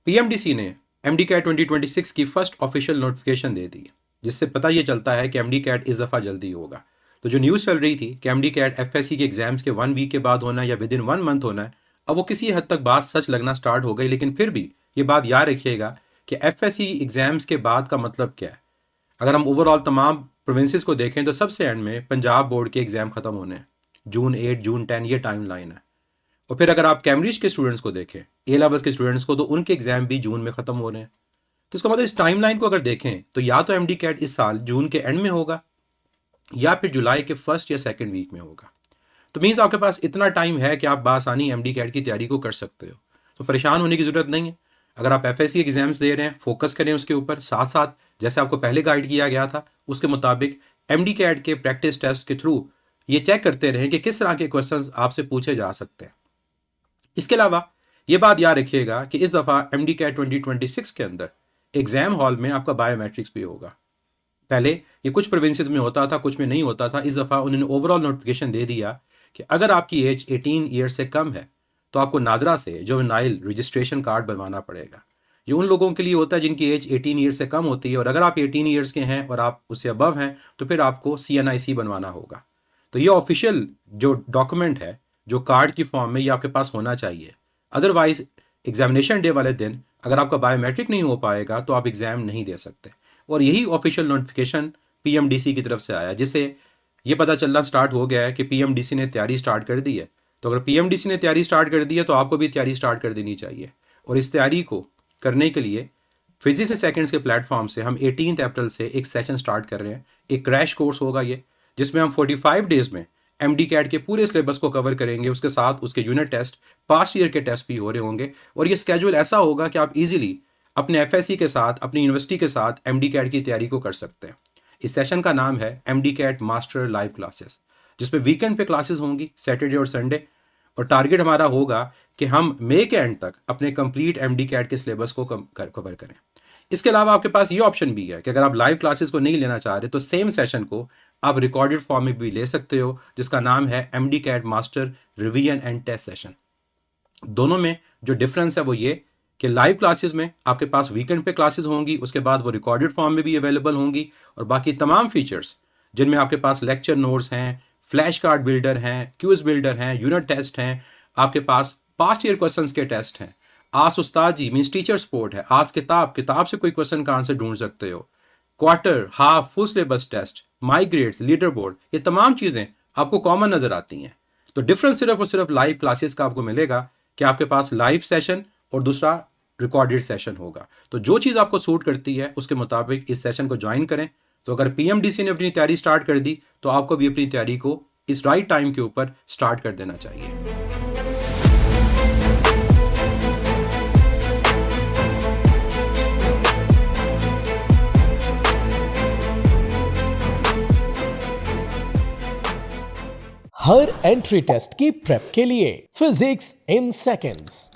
PMDC ने MD cat 2026 की first official notification दे दी, जिससे पता ये चलता है कि एमडी कैट इस दफ़ा जल्दी होगा। तो जो न्यूज़ चल रही थी कि एमडी कैट एफएससी के एग्जाम्स के 1 वीक के बाद होना है या विद इन 1 मंथ होना है, अब वो किसी हद तक बात सच लगना स्टार्ट हो गई। लेकिन फिर भी ये बात याद रखिएगा कि एफएससी एग्जाम्स के बाद का मतलब क्या है। अगर हम ओवरऑल तमाम प्रोविंसेस को देखें तो सबसे एंड में पंजाब बोर्ड के एग्ज़ाम ख़त्म होने हैं, जून 8 जून 10 ये टाइम लाइन है। और फिर अगर आप कैम्ब्रिज के स्टूडेंट्स को देखें, ए लेवल्स के स्टूडेंट्स को, तो उनके एग्जाम भी जून में ख़त्म हो रहे हैं। तो इसका मतलब इस टाइमलाइन को अगर देखें तो या तो एमडी कैट इस साल जून के एंड में होगा या फिर जुलाई के फर्स्ट या सेकंड वीक में होगा। तो मीन्स आपके पास इतना टाइम है कि आप बासानी एमडी कैट की तैयारी को कर सकते हो। तो परेशान होने की ज़रूरत नहीं है। अगर आप एफएससी एग्जाम्स दे रहे हैं, फोकस करें उसके ऊपर, साथ साथ जैसे आपको पहले गाइड किया गया था उसके मुताबिक एमडी कैट के प्रैक्टिस टेस्ट के थ्रू ये चेक करते रहें कि किस तरह के क्वेश्चंस आपसे पूछे जा सकते हैं। इसके अलावा ये बात याद रखिएगा कि इस दफ़ा एमडी कैट 2026 के अंदर एग्जाम हॉल में आपका बायोमेट्रिक्स भी होगा। पहले ये कुछ प्रोविंसेस में होता था, कुछ में नहीं होता था। इस दफ़ा उन्होंने ओवरऑल नोटिफिकेशन दे दिया कि अगर आपकी एज 18 ईयर से कम है तो आपको नादरा से जो नाइल रजिस्ट्रेशन कार्ड बनवाना पड़ेगा। ये उन लोगों के लिए होता है जिनकी एज 18 ईयर से कम होती है, और अगर आप 18 ईयर्स के हैं और आप उससे अबव हैं तो फिर आपको CNIC बनवाना होगा। तो ये ऑफिशियल जो डॉक्यूमेंट है, जो कार्ड की फॉर्म में, ये आपके पास होना चाहिए। अदरवाइज एग्जामिनेशन डे वाले दिन अगर आपका बायोमेट्रिक नहीं हो पाएगा तो आप एग्ज़ाम नहीं दे सकते। और यही ऑफिशियल नोटिफिकेशन पीएमडीसी की तरफ से आया, जिससे ये पता चलना स्टार्ट हो गया है कि पीएमडीसी ने तैयारी स्टार्ट कर दी है। तो अगर पीएमडीसी ने तैयारी स्टार्ट कर दी है तो आपको भी तैयारी स्टार्ट कर देनी चाहिए। और इस तैयारी को करने के लिए फिजिक्स एंड सेकंड्स के प्लेटफॉर्म से हम 18 अप्रैल से एक सेशन स्टार्ट कर रहे हैं। एक क्रैश कोर्स होगा ये, जिसमें हम 45 डेज़ में एमडी कैट के पूरे सिलेबस को कवर करेंगे। उसके साथ उसके यूनिट टेस्ट, पास्ट ईयर के टेस्ट भी हो रहे होंगे। और ये स्केड्यूल ऐसा होगा कि आप इजीली अपने एफएससी के साथ, अपनी यूनिवर्सिटी के साथ एमडी कैट की तैयारी को कर सकते हैं। इस सेशन का नाम है MD CAT master live classes, जिसमें वीकेंड पे क्लासेस होंगी, सैटरडे और संडे। और टारगेट हमारा होगा कि हम मई के एंड तक अपने कंप्लीट एमडी कैट के सिलेबस को कवर करें। इसके अलावा आपके पास ये ऑप्शन भी है कि अगर आप लाइव क्लासेस को नहीं लेना चाह रहे तो सेम सेशन को आप रिकॉर्डेड फॉर्म में भी ले सकते हो, जिसका नाम है MD CAT master revision and test session. दोनों में जो डिफरेंस है वो ये कि लाइव क्लासेस में आपके पास वीकेंड पे क्लासेस होंगी, उसके बाद वो रिकॉर्डेड फॉर्म में भी अवेलेबल होंगी। और बाकी तमाम फीचर्स जिनमें आपके पास लेक्चर नोट्स हैं, फ्लैश कार्ड बिल्डर हैं, क्यूज बिल्डर हैं, यूनिट टेस्ट हैं, आपके पास पास्ट ईयर क्वेश्चंस के टेस्ट हैं, आस उस्ताद जी मीन्स टीचर सपोर्ट है, आस किताब से कोई क्वेश्चन का आंसर ढूंढ सकते हो, quarter, half, full syllabus test, my grades, leader board, ये तमाम चीज़ें आपको कॉमन नज़र आती हैं। तो डिफरेंस सिर्फ और सिर्फ लाइव क्लासेस का आपको मिलेगा कि आपके पास लाइव सेशन और दूसरा रिकॉर्डेड सेशन होगा। तो जो चीज़ आपको सूट करती है उसके मुताबिक इस सेशन को ज्वाइन करें। तो अगर पीएमडीसी ने अपनी तैयारी स्टार्ट कर दी तो आपको भी अपनी तैयारी को इस राइट टाइम के ऊपर स्टार्ट कर देना चाहिए। हर एंट्री टेस्ट की प्रेप के लिए फिजिक्स इन सेकंड्स।